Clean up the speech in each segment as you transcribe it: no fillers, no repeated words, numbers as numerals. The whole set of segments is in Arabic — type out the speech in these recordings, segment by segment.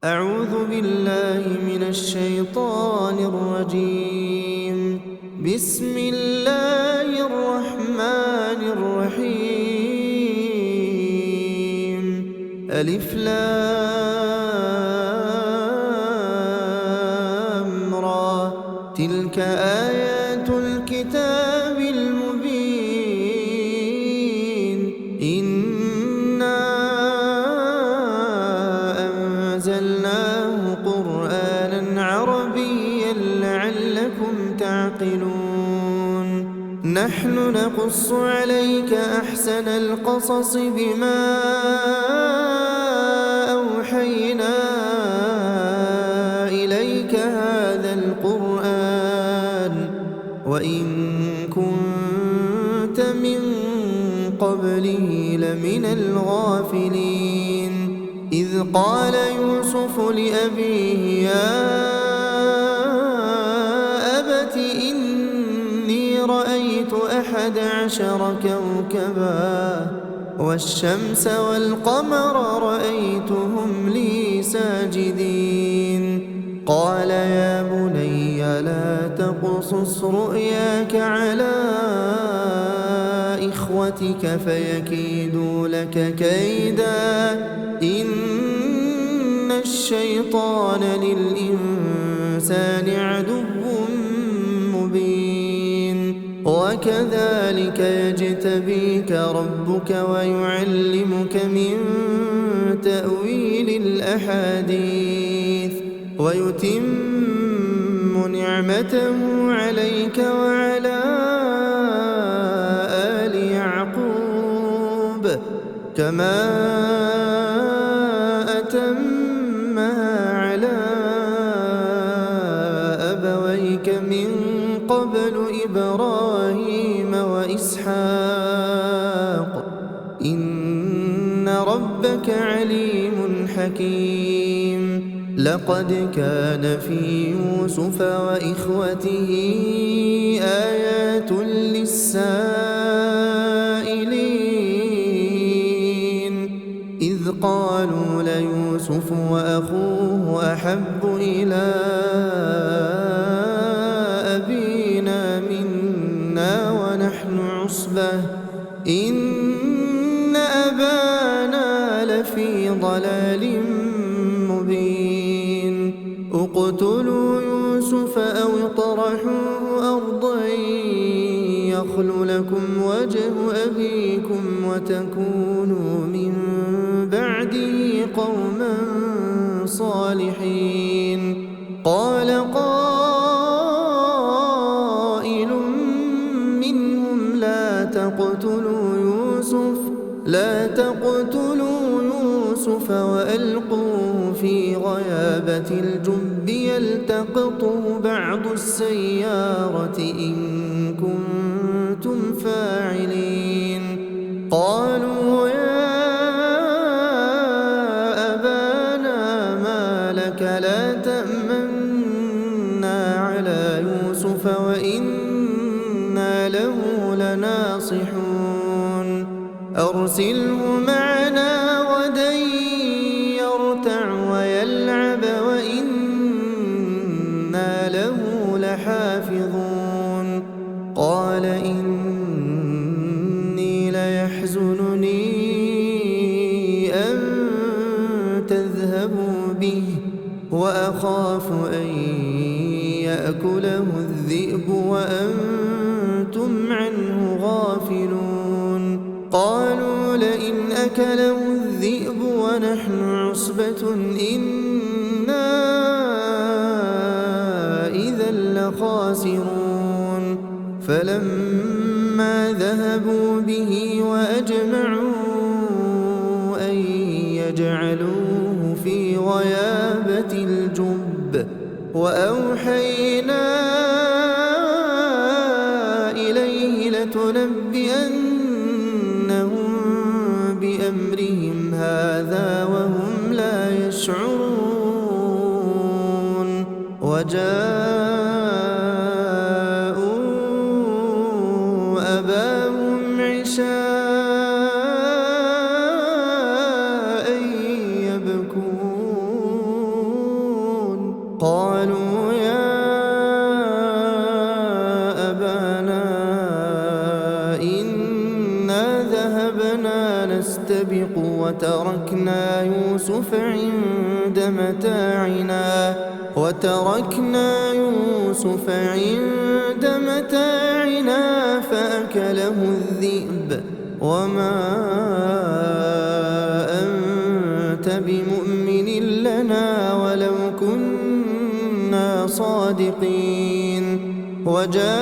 أعوذ بالله من الشيطان الرجيم. بسم الله الرحمن الرحيم. ألف لام را. تلك آيات الكتاب المبين. إنا أنزلناه قرآنا عربيا لعلكم تعقلون. نحن نقص عليك أحسن القصص بما أوحينا إليك هذا القرآن وإن كنت من قبله لمن الغافلين. إذ قال يوسف لأبيه يا أبت إني رأيت 11 كوكبا والشمس والقمر رأيتهم لي ساجدين. قال يا بني لا تقصص رؤياك على إخوتك فيكيدوا لك كيدا إن الشيطان للإنسان عدو مبين. وكذلك يجتبيك ربك ويعلمك من تأويل الأحاديث ويتم نعمته عليك وعلى آل يعقوب كما أتمها على أبويك من قبل إبراهيم وإسحاق إن ربك عليم حكيم. لقد كان في يوسف وإخوته آيات للسائلين إذ قالوا ليوسف وأخوه أحب إلى أبينا منا ونحن عصبة إن أبانا لفي ضلال مبين. اقتلوا يوسف أو اطرحوه أرضا يخل لكم وجه أبيكم وتكونوا من بعده قوما صالحين. قال قائل منهم لا تقتلوا يوسف وألقوه في غيابة الجب يلتقطه بعض السيارة إن كنتم فاعلين. قالوا يا أبانا ما لك لا تأمنا على يوسف وإنا له لناصحون. أرسله معنا غدا يرتع ويلعب وإنا له لحافظون. قال إني ليحزنني أن تذهبوا به وأخاف أن يأكله الذئب وأنتم عنه غافلون. قالوا لئن أكله الذئب ونحن عصبة إنا إذا لخاسرون. فلما ذهبوا به وأجمعوا أن يجعلوه في غيابة الجب وأوحينا إليه لتنبئنهم بأمرهم هذا وهم لا يشعرون. وجاءوا أباهم عشاء يبكون. نستبق وتركنا يوسف عند متاعنا فأكله الذئب وما أنت بمؤمن لنا ولو كنا صادقين. وجاءوا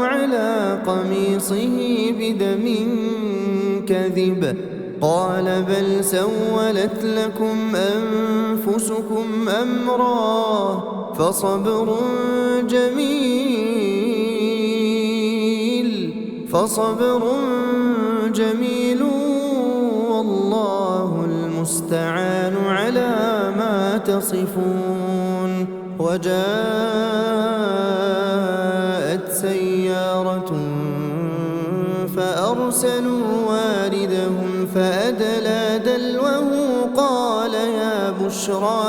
على قميصه بدم كذب قال بل سولت لكم أنفسكم أمرا فصبر جميل والله المستعان على ما تصفون. وجاءت سيارة فأرسلوا واردهم فأدلى دلوه قال يا بشرى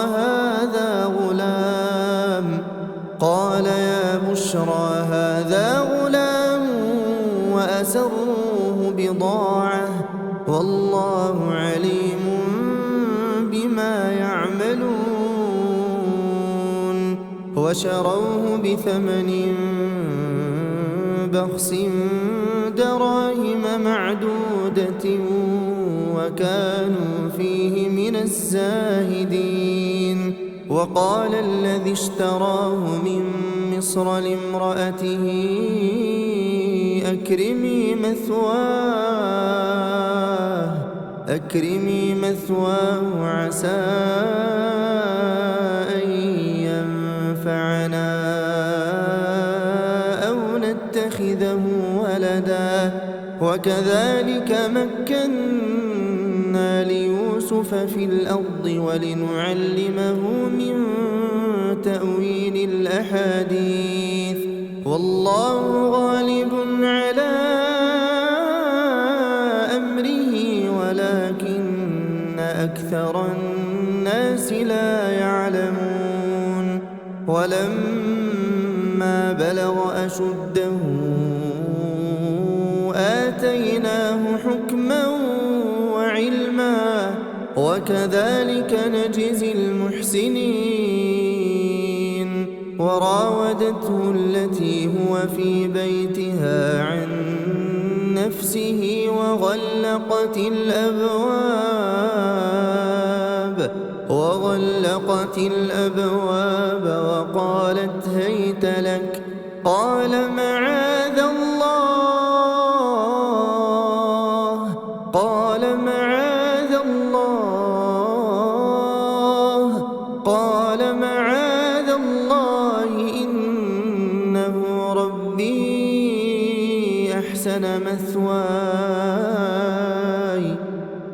هذا غلام وأسروه بضاعة والله عليم بما يعملون. وشروه بثمن بخس دراهم معدودة وكانوا فيه من الزاهدين. وقال الذي اشتراه من مصر لامرأته أكرمي مثواه عسى أن ينفعنا أو نتخذه ولدا وكذلك مكنا ليوسف في الأرض ولنعلمه من تأويل الأحاديث والله غالب على أمره ولكن أكثر الناس لا يعلمون. ولما بلغ أشده آتيناه حكما وعلما وكذلك نجزي المحسنين. وراودته التي هو في بيتها عن نفسه وغلقت الأبواب وقالت هيت لك قال معاذ الله إنه ربي أحسن مثواي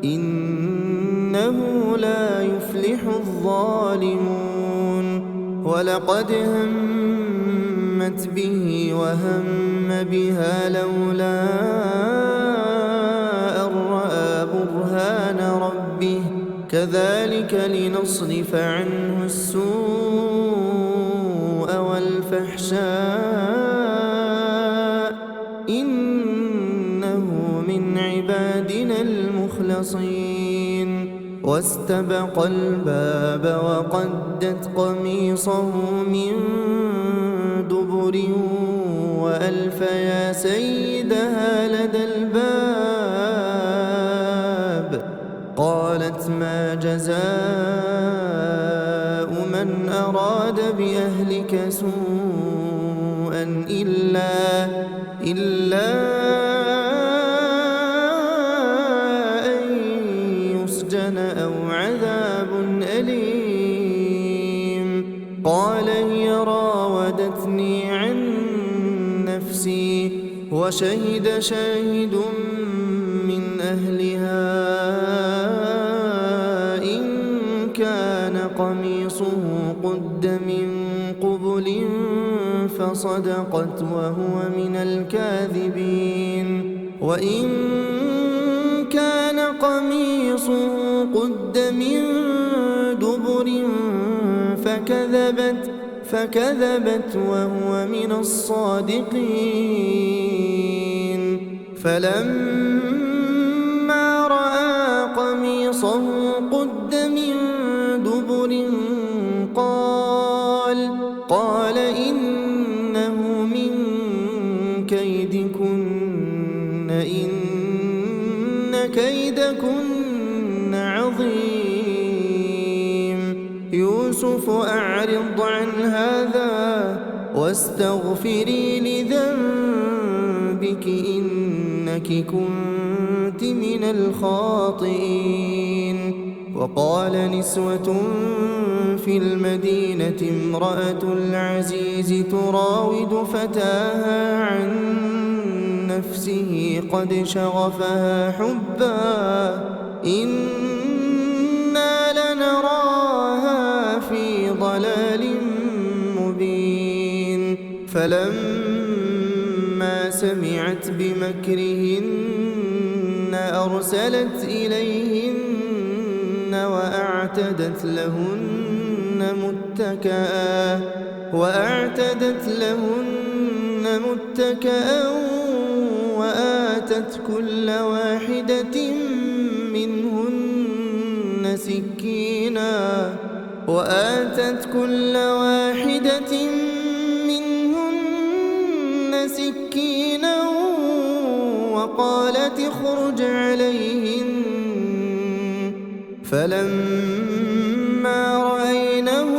إنه لا يفلح الظالمون. ولقد همت به وهم بها لولا أن رأى برهان ربه كذلك لنصرف عنه السوء والفحشاء إنه من عبادنا المخلصين. واستبق الباب وقدت قميصه من دبر وألف يا سيدها لدى الباب قالت ما جزاء من أراد بأهلك سوءا إلا أن يسجن أو عذاب أليم. قال هي راودتني عن نفسي وشهد شاهد من أهلها إن كان قميصه قد من قبل فصدقت وهو من الكاذبين وإن كان قميصه قد من دبر فكذبت وهو من الصادقين. فلما رأى قميصه قد من دبر قال إنه من كيدكن إن كيدكن عظيم يوسف أعرض عن هذا واستغفري لذنبك إنك كنت من الخاطئين وقال نسوة في المدينة امرأة العزيز تراود فتاها عن نفسه قد شغفها حبا إنا لنراها في ضلال مبين فلما سمعت بمكرهن أرسلت إليهن وأعتدت لهن متكئا وآتت كل واحدة منهن سكينا وقالت اخرج عليهن فلما رأينه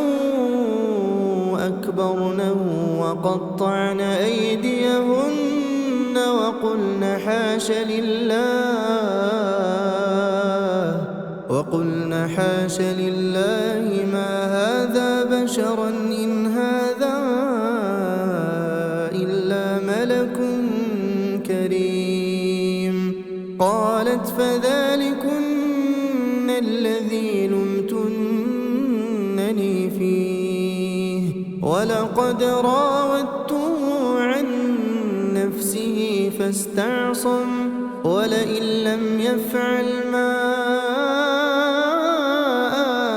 أكبرنه وقطعن أيديهن وقلن حاش لله ما هذا بشرا إن هذا إلا ملك كريم قالت فذلكن الذي لمتنني فيه ولقد راودته عن نفسه فاستعصم ولئن لم يفعل ما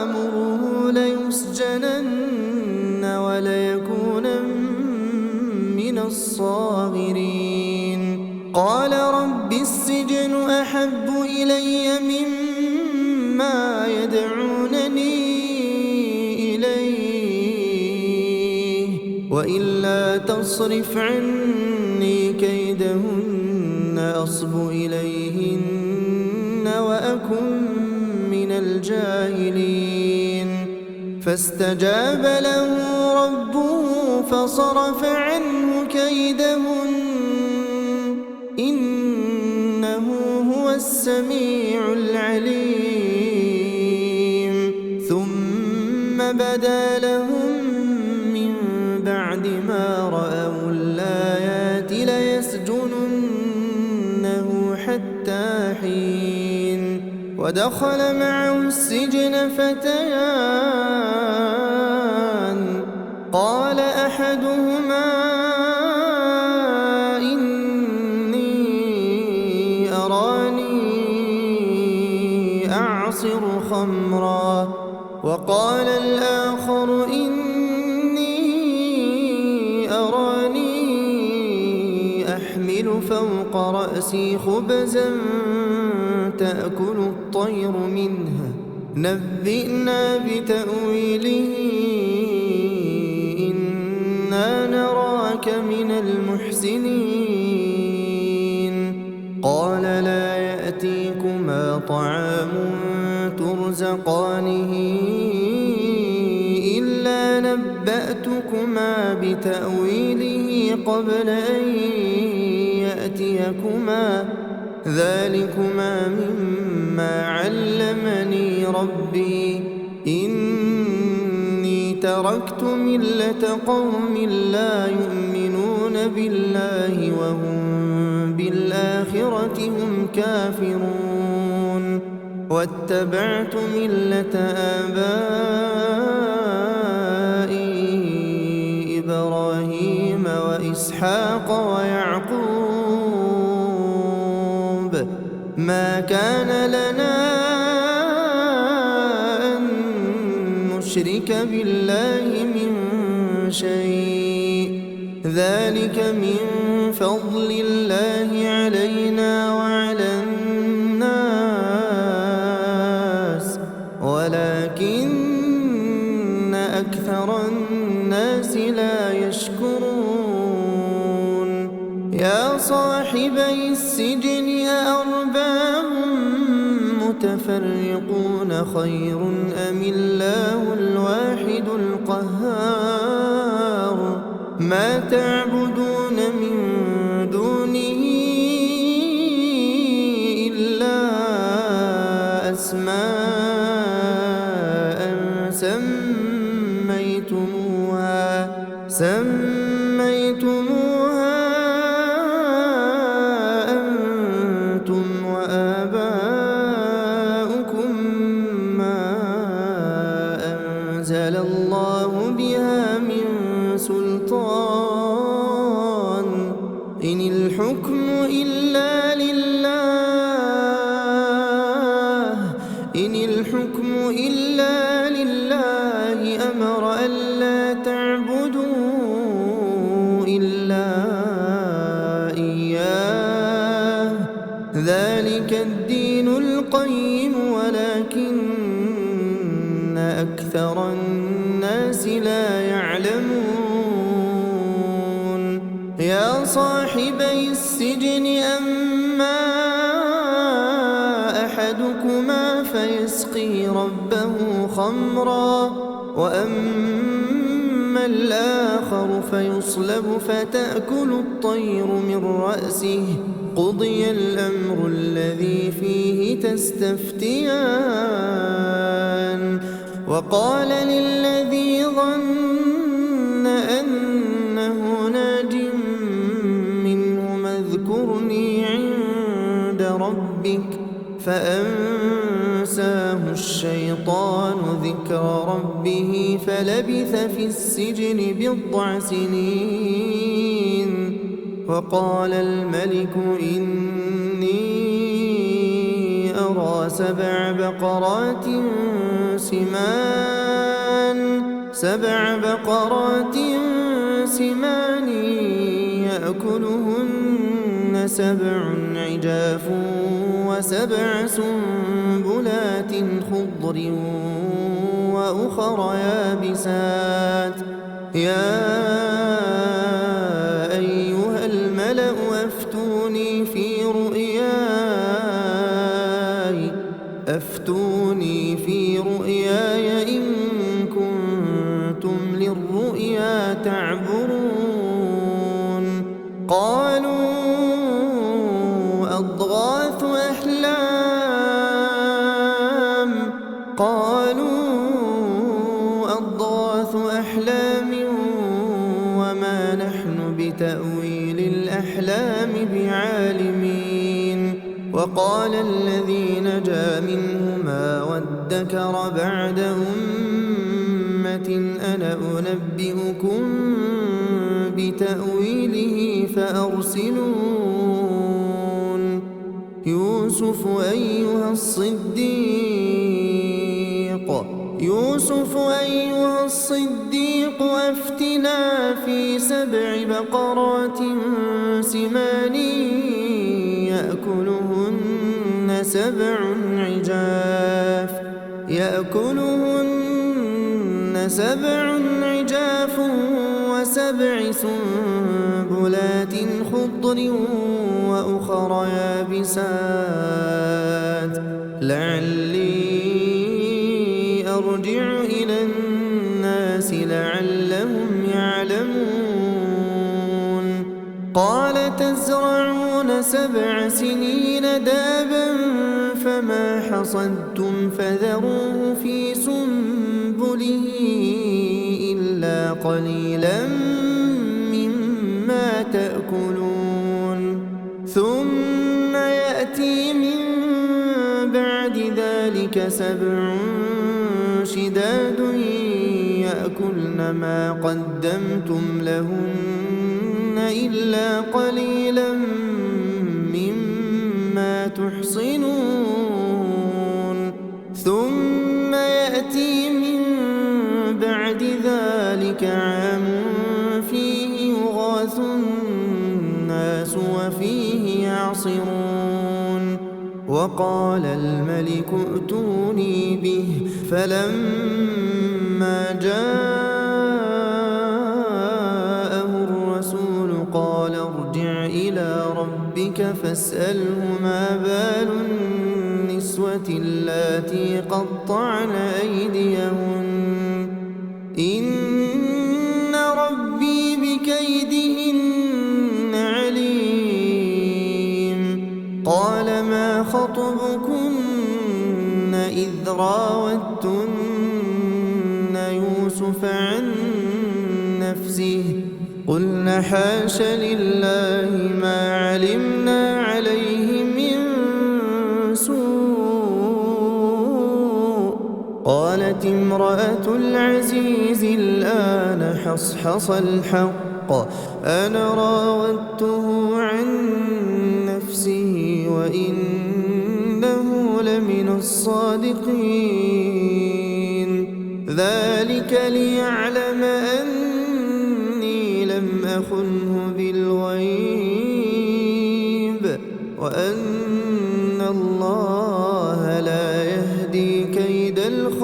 آمره ليسجنن وليكونن من الصاغرين قال رب السجن أحب إلي مما يدعونني إليه وإلا تصرف عني كيدهن أصب إليهن وأكن من الجاهلين فاستجاب له ربه فصرف عنه كيدهن إنه هو السميع العليم ثم بدا لهم من بعد ما رأوا الآيات ليسجننه حتى حين ودخل معه السجن فتيان قال أحدهما إني أراني أعصر خمرا وقال الآخر إني أراني أحمل فوق رأسي خبزا تأكل الطير منه نبئنا بتأويله إنا نراك من المحسنين قال لا يأتيكما طعام ترزقانه إلا نبأتكما بتأويله قبل أن يأتيكما ذلكما مما علمني ربي إني تركت ملة قوم لا يؤمنون بالله وهم بالآخرة هم كافرون واتبعت ملة آبائي إبراهيم وإسحاق ويعقوب ما كان لنا أن نشرك بالله من شيء ذلك من فضل الله علينا وعلى الناس ولكن أكثر الناس لا يشكرون يا صاحبي السجن أأرباب متفرقون خير أم الله الواحد القهار ما تعبدون من دونه إلا أسماء سميتموها أنتم وآباؤكم ما أنزل الله بها من سلطان إن الحكم إلا لله أمر ألا تعبدوا إلا إياه ذلك الدين القيم ولكن أكثر الناس لا يعلمون يا صاحبي السجن أما أحدكما فيسقي ربه خمرا وأما الآخر فيصلب فتأكل الطير من رأسه قضي الأمر الذي فيه تستفتيان وقال للذي ظن أنه ناج منهما اذكرني عند ربك فأنساه الشيطان ذكر ربه فلبث في السجن 9 سنين وقال الملك إني أرى 7 بقرات سمان يأكلهن 7 عجاف و7 سنبلات خضر وأخر يابسات يا أيها الملأ أفتوني في رؤياي إن كنتم للرؤيا تعبرون قالوا أضغاث أحلام وما نحن بتأويل الأحلام بعالمين وقال الذي نجا منهما وادكر بعد أمة أنا أنبئكم بتأويله فأرسلون يوسف أيها الصديق أفتنا في 7 بقرات سمان يأكلهن 7 عجاف و7 سنبلات خضر وأخر يابسات لعلي أرجع إلى الناس لعلهم يعلمون قال تزرعون 7 سنين دابا فما حصدتم فذروه في سنبله إلا قليلا مما تأكلون ثم يأتي من بعد ذلك 7 شداد يأكلن ما قدمتم لهن إلا قليلا مما تحصنون ثم يأتي من بعد ذلك عام فيه يغاث وفيه يعصرون وقال الملك ائتوني به فلما جاءه الرسول قال ارجع إلى ربك فاسأله ما بال النسوة اللاتي قطعن أيديهن إن ربي بكيدهن عليم قال ما خطبكن إذ راوتن يوسف عن نفسه قلن حاش لله ما علمنا عليه من سوء قالت امرأة العزيز الآن حصحص الحق أنا راودته عن نفسه وإنه لمن الصادقين ذلك ليعلم أني لم أخنه بالغيب وأن الله لا يهدي كيد الخائنين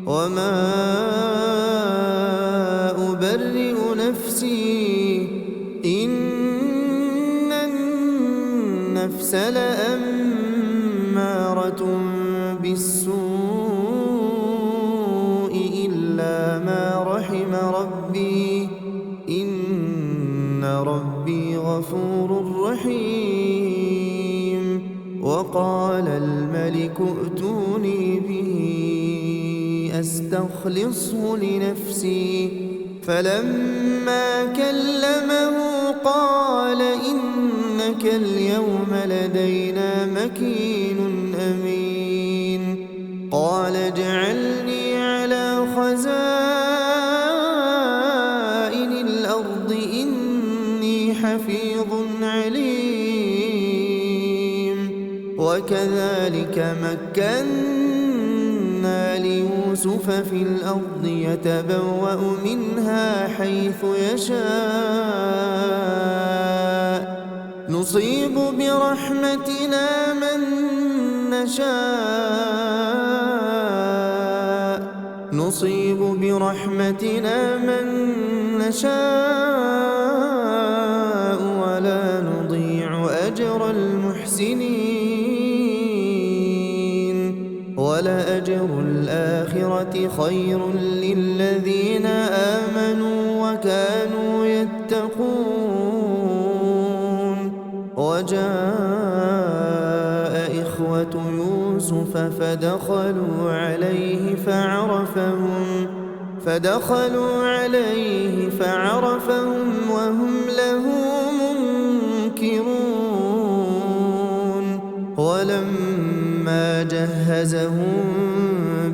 وما أبرئ نفسي إن النفس لأمارة بالسوء إلا ما رحم ربي إن ربي غفور رحيم وقال الملك ائتوني به أستخلصه لنفسي فلما كلمه قال إنك اليوم لدينا مكين أمين قال اجعلني على خزائن الأرض إني حفيظ عليم وكذلك مكنا ليوسف في الأرض يتبوأ منها حيث يشاء نصيب برحمتنا من نشاء نصيب برحمتنا من نشاء ولا نضيع أجر المحسنين ولأجر الآخرة خير للذين آمنوا وكانوا يتقون وجاء إخوة يوسف فدخلوا عليه فعرفهم وهم له منكرون ولما جهزهم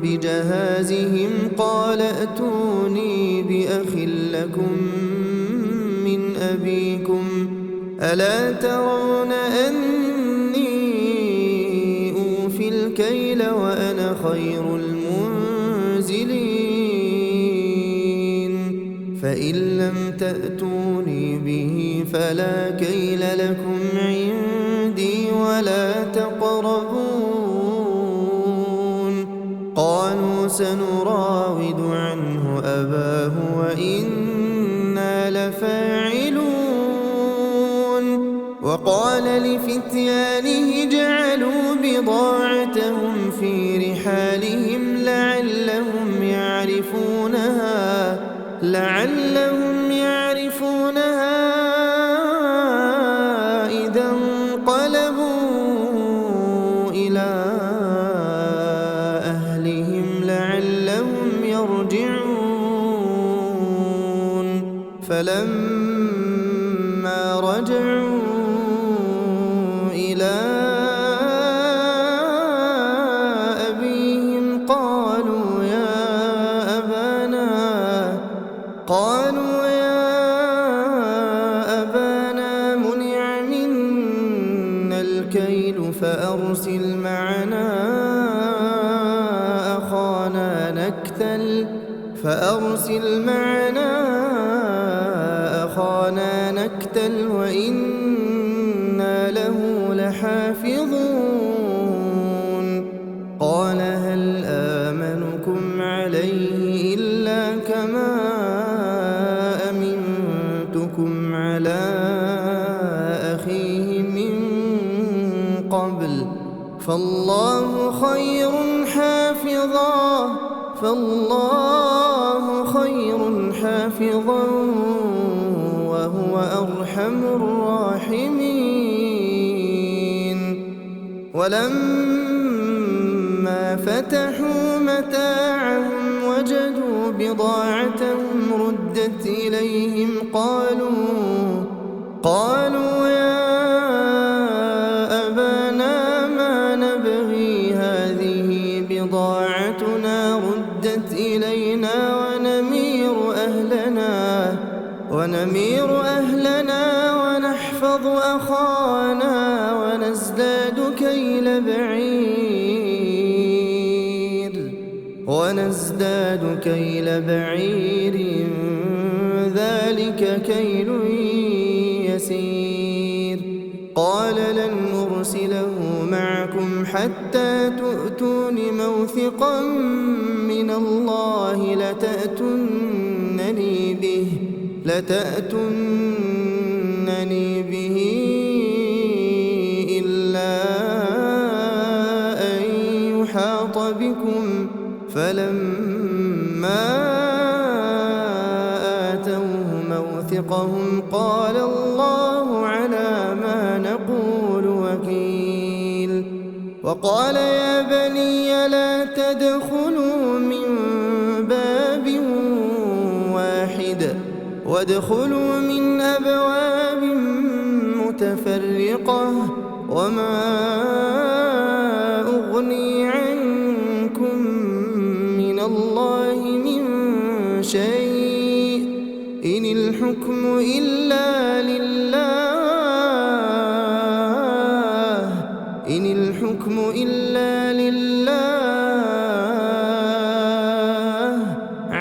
بجهازهم قال ائتوني بأخ لكم من أبيكم ألا ترون أني أوفي الكيل وأنا خير المنزلين فإن لم تأتوني به فلا كيل لكم عندي ولا تقربون قالوا سنراود عنه أباه وإنا لفاعلون وقال لفتيانه جعلوا بضاعتهم في رحالهم لعلهم يعرفونها إذا انقلبوا إلى أهلهم لعلهم يرجعون فلما رجعوا إلى أبيهم قالوا يا أبانا منع منا الكيل فأرسل معنا وقتل وإنا له لحافظون قال هل آمنكم عليه إلا كما أمنتكم على أخيه من قبل فالله خير حافظا وهو أرحم الراحمين ولما فتحوا متاعهم وجدوا بضاعتهم ردت إليهم قالوا يا أبانا ما نبغي هذه بضاعتنا ردت إلينا ونمير أهلنا ونحفظ أخانا ونزداد كيل بعير ذلك كيل يسير قال لن نرسله معكم حتى تؤتون موثقا من الله لتأتونني به إلا أن يحاط بكم فلما آتوه موثقهم قال الله على ما نقول وكيل وقال يا بني لا تدخلوا من باب واحد وادخلوا من أبواب متفرقة وما أغني عنكم من الله من شيء إن الحكم إلا لله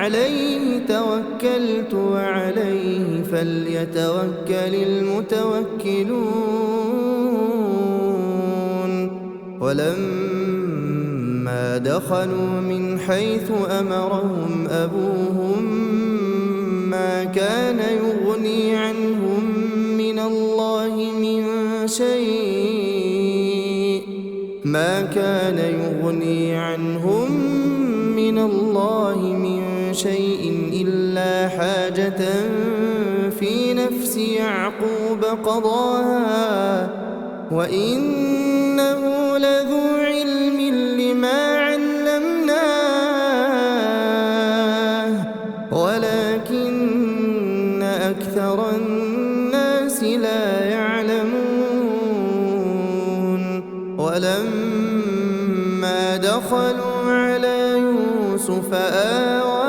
عليه توكلت وعليه فليتوكل المتوكلون ولما دخلوا من حيث أمرهم أبوهم ما كان يغني عنهم من الله من شيء إلا حاجة في نفس يعقوب قضاها وإنه لذو علم لما علمناه ولكن أكثر الناس لا يعلمون ولما دخلوا على يوسف آوى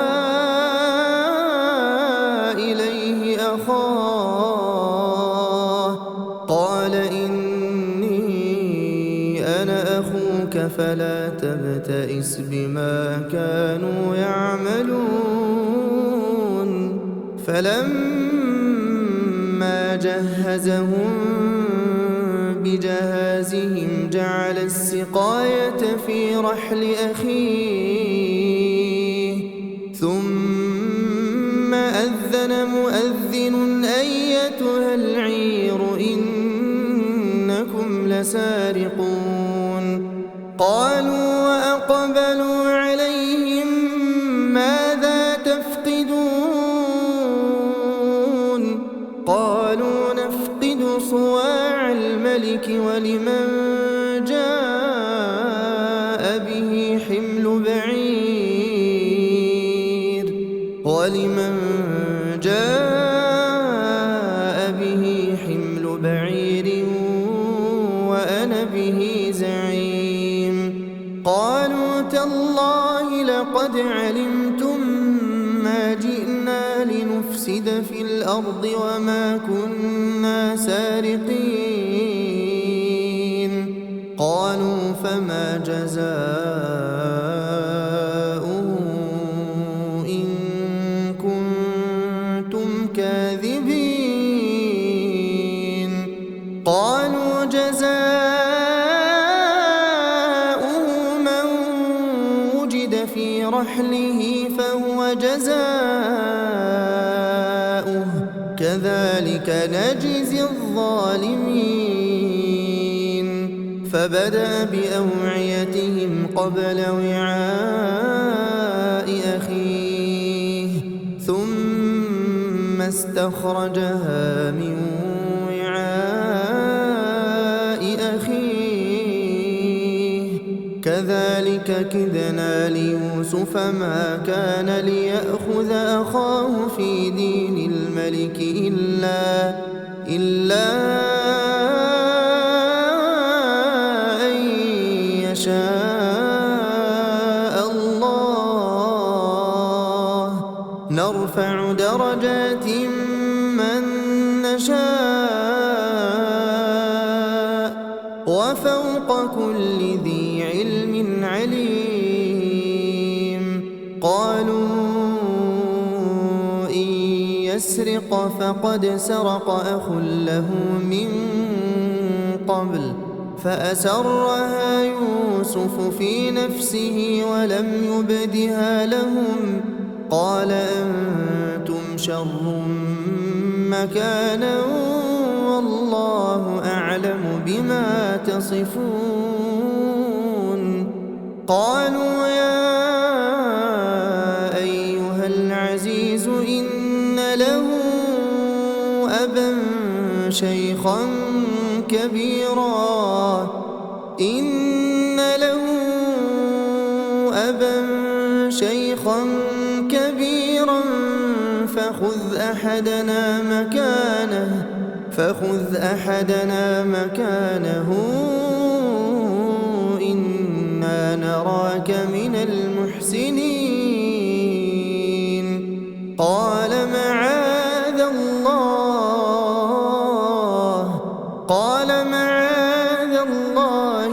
إليه أخاه قال إني أنا أخوك فلا تبتئس بما كانوا يعملون فلما جهزهم بجهازهم جعل السقاية في رحل أخيه ثم أذن مؤذن أيتها العير إنكم لسارقون قالوا وأقبلوا عليهم ماذا تفقدون قالوا نفقد صواع الملك ولمن جاء به حمل بعير وأنا به زعيم قالوا تالله لقد علمتم ما جئنا لنفسد في الأرض وما كنا سارقين قالوا فما جزاؤه إن كنتم كاذبين رحله فهو جزاؤه كذلك نجزي الظالمين فبدأ بأوعيتهم قبل وعاء أخيه ثم استخرجها من وعاء أخيه كذلك كدنا ليوسف ما كان ليأخذ أخاه في دين الملك إلا أن يشاء الله نرفع درجات من نشاء وفوق كل ذي علم عليم قالوا إن يسرق فقد سرق أخ له من قبل فأسرها يوسف في نفسه ولم يبدها لهم قال أنتم شر مكانا والله أعلم بما تصفون قالوا يا أيها العزيز إن له أبا شيخا كبيرا فخذ أحدنا مكانه إنا نراك من المحسنين قال معاذ الله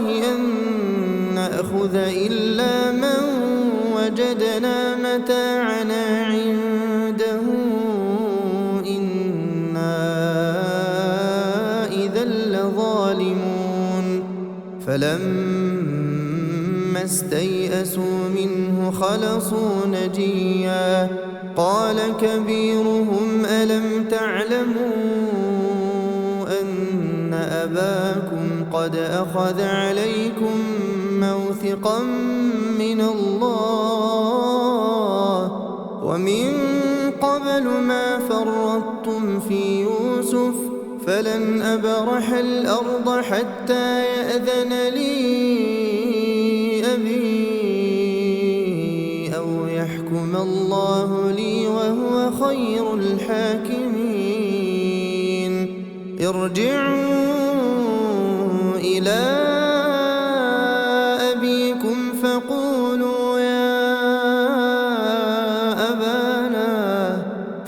أن نأخذ إلا من وجدنا متاعنا عنده إنا إذا لظالمون فلما استيئسوا منه خلصوا نجيا قال كبيرهم ألم تعلموا أن أباكم قد أخذ عليكم موثقا من الله ومن قبل ما فرطتم في يوسف فلن أبرح الأرض حتى يأذن لي أبي أو يحكم الله لي وهو خير الحاكمين ارجعوا إلى أبيكم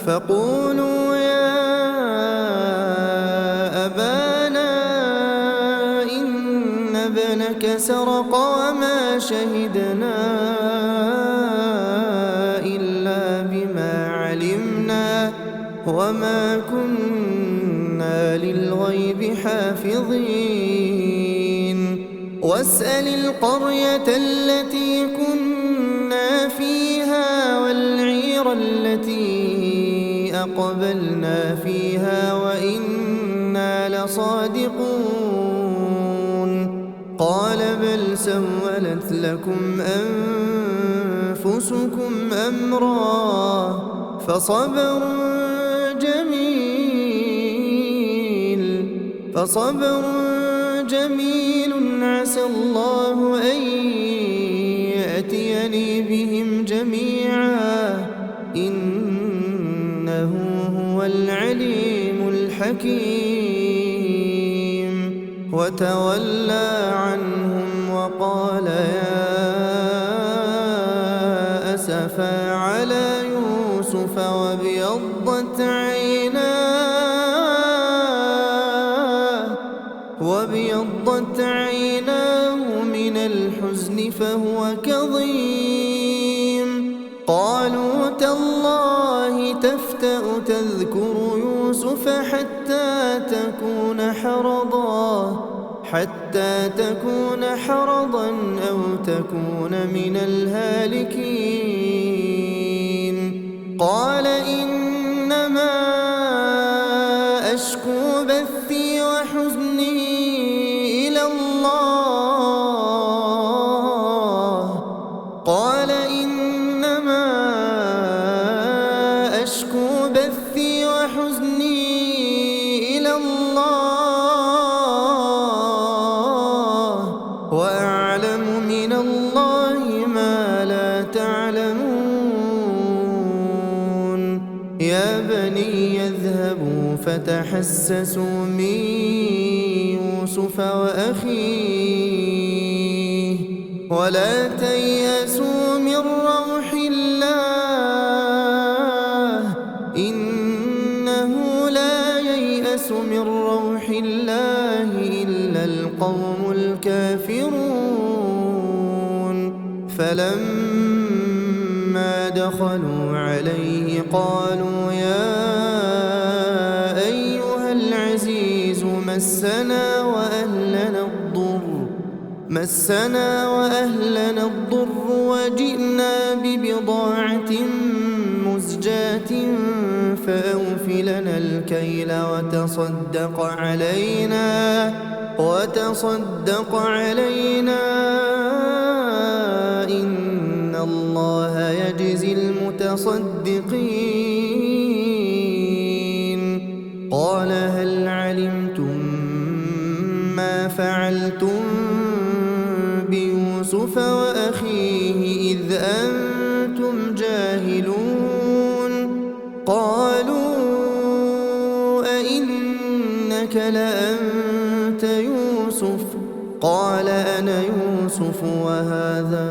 فقولوا يا أبانا إن ابنك سرق وما شهدنا إلا بما علمنا وما كنا للغيب حافظين واسأل القرية التي كنا فيها والعير التي أقبلنا فيها وإنا لصادقون قال بل سولت لكم أنفسكم أمرا فصبر جميل عسى الله أن يأتيني بهم جميعا إنه هو العليم الحكيم وتولى عنهم وقال يا أسفا على يوسف وابيضت عيناه من الحزن فهو كظيم قالوا تالله تفتأ تذكر يوسف حتى حتى تكون حرضا أو تكون من الهالكين. قال إنما أشكو بثي وحزني إلى الله. قال إنما أشكو بثي وحزني إلى الله وأعلم من الله ما لا تعلمون. يا بني اذهبوا فتحسسوا من يوسف وأخيه ولا تيأسوا من روح الله إنه لا ييأس من روح الله إلا القوم الكافرون. فلما دخلوا عليه قالوا يا أيها العزيز مسنا وأهلنا الضر وجئنا ببضاعة مزجاة فأوف لنا الكيل وتصدق علينا إن الله يجزي المتصدقين. قال هل علمتم ما فعلتم بيوسف وأخيه إذ أنتم جاهلون؟ قالوا أئنك لأنت يوسف؟ قال أنا يوسف وهذا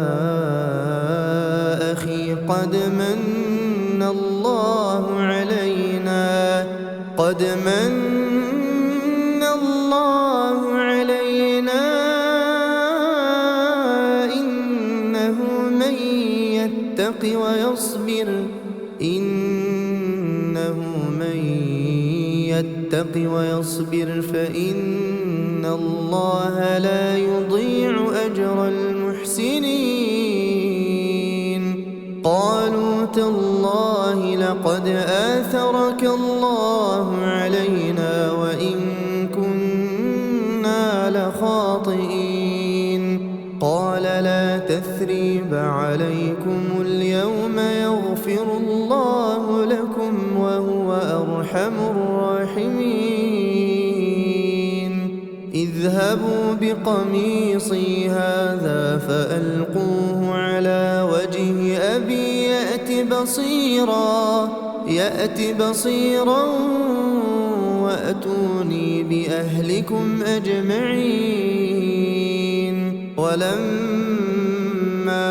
أخي قد من الله علينا إنه من يتق ويصبر فإن الله لا يضيع أجر المحسنين. قالوا تالله لقد آثرك الله علينا وإن كنا لخاطئين. قال لا تثريب عليكم اليوم يغفر الله لكم وهو أرحم الراحمين. اذهبوا بقميصي هذا فألقوه على وجه أبي يأت بصيرا وأتوني بأهلكم أجمعين. ولما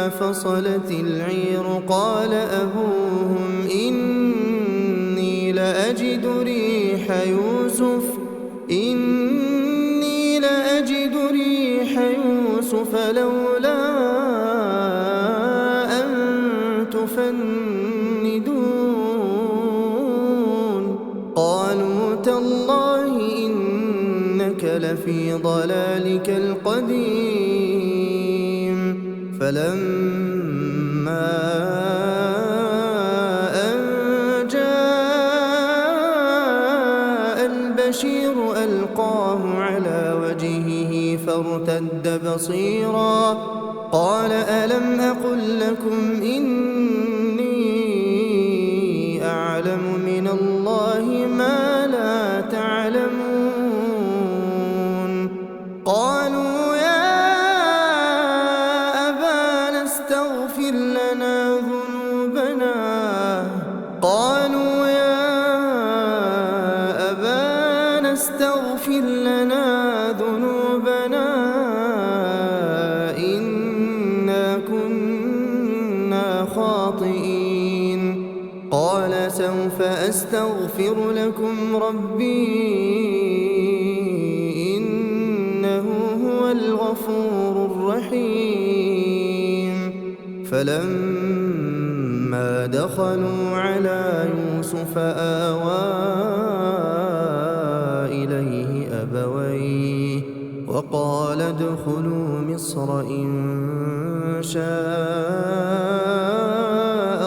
فصلت العير قال أبوهم إني لأجد ريح يوسف لولا أن تفندون. قالوا تالله إنك لفي ضلالك القديم. فلما أن جاء البشير ألقاه على وجهه فارتد بصيرا قال ألم أقل لكم إني أعلم من الله ما لا تعلمون. قالوا يا أبانا استغفر لنا ذنوبنا إنا كنا خاطئين. قال سوف أستغفر لكم ربي إنه هو الغفور الرحيم. فلما دخلوا على يوسف آوى إليه أبويه وقال ادخلوا مصر إن شاء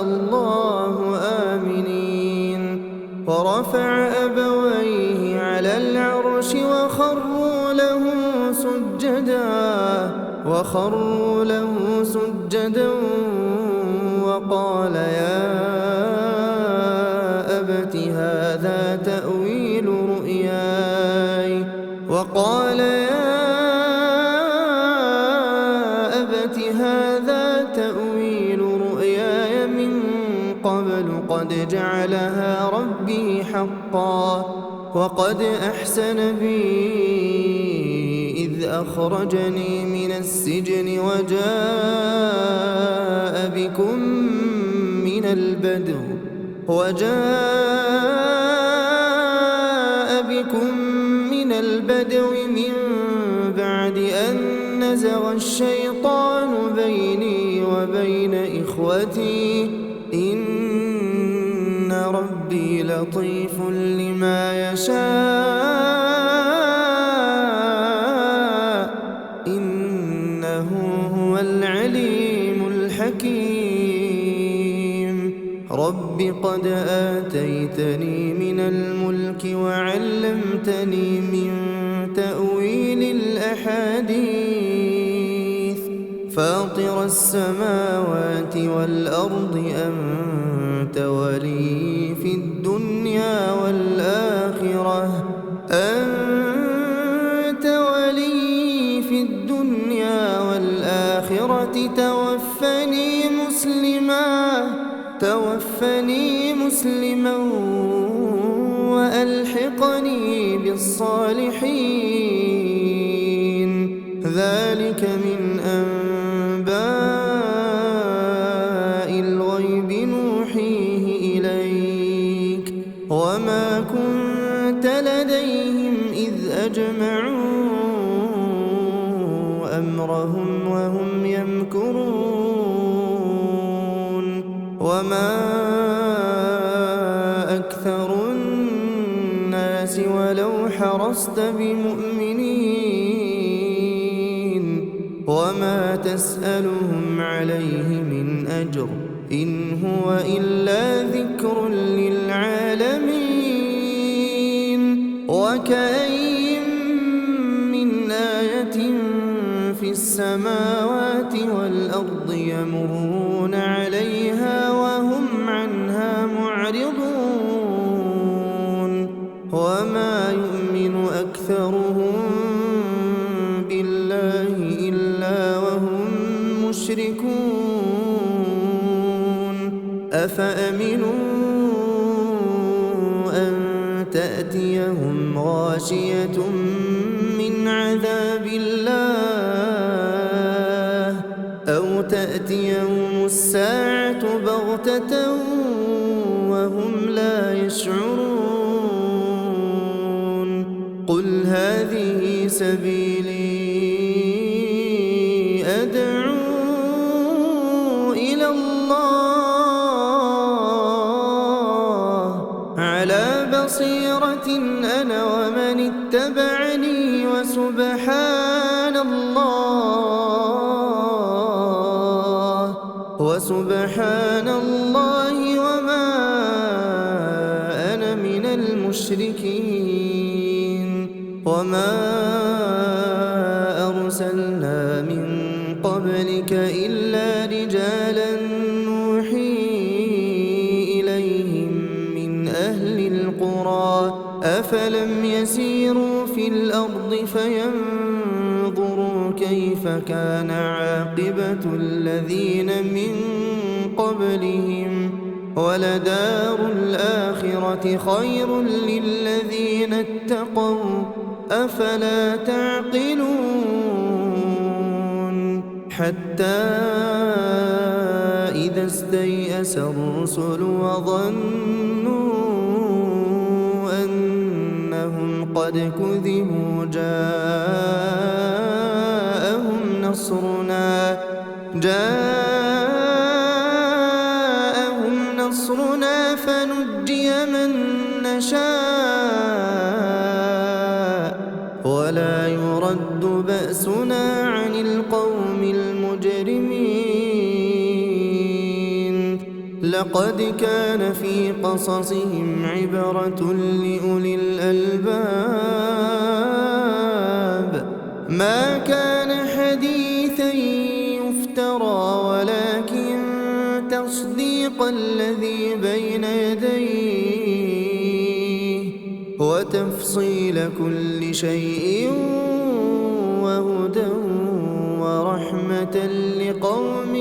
الله آمنين. ورفع أبويه على العرش وخروا له سجدا وقال يا أبت هذا تأويل رؤياي من قبل قد جعلها ربي حقا وقد أحسن بي إذ أخرجني من السجن وجاء بكم من البدو من بعد أن نزغ الشيطان بيني وبين إخوتي إن ربي لطيف لما يشاء إنه هو العليم الحكيم. رب قد آتيتني من الملك وعلمتني من تأويل الأحاديث فاطر السماوات والأرض أنت ولي في الدنيا والآخرة توفني مسلما وألحقني بالصالحين. ذلك من أنباء الغيب نوحيه إليك وما كنت لديهم إذ أجمعوا أمرهم وهم يمكرون. وما أكثر الناس ولو حرصت بمؤمنين وما تسألهم عليه من أجر إن هو إلا ذكر للعالمين. وكأين من آية في السماوات والأرض يمرون عليها وهم عنها معرضون وما يؤمن أكثرهم بالله إلا وهم مشركون. أفأمنوا أن تأتيهم غاشية من عذاب الله أو تأتيهم الساعة بغتة وهم لا يشعرون. قل هذه سبيلي أدعو إلى الله على بصيرة أنا ومن اتبعني وسبحان الله وما أنا من المشركين. وما أرسلنا من قبلك إلا رجالا نوحي إليهم من أهل القرى أفلم يسيروا في الأرض فينظروا كيف كان عاقبة الذين من قبلهم ولدار الآخرة خير للذين اتقوا أفلا تعقلون. حتى إذا استيأس الرسل وظنوا أنهم قد كذبوا جاءهم نصرنا فنجي من نشاء ولا يرد تحدثنا عن القوم المجرمين لقد كان في قصصهم عبرة لأولي الألباب ما كان حديثا يفترى ولكن تصديق الذي بين يديه وتفصيل كل شيء وهدى ورحمة لقوم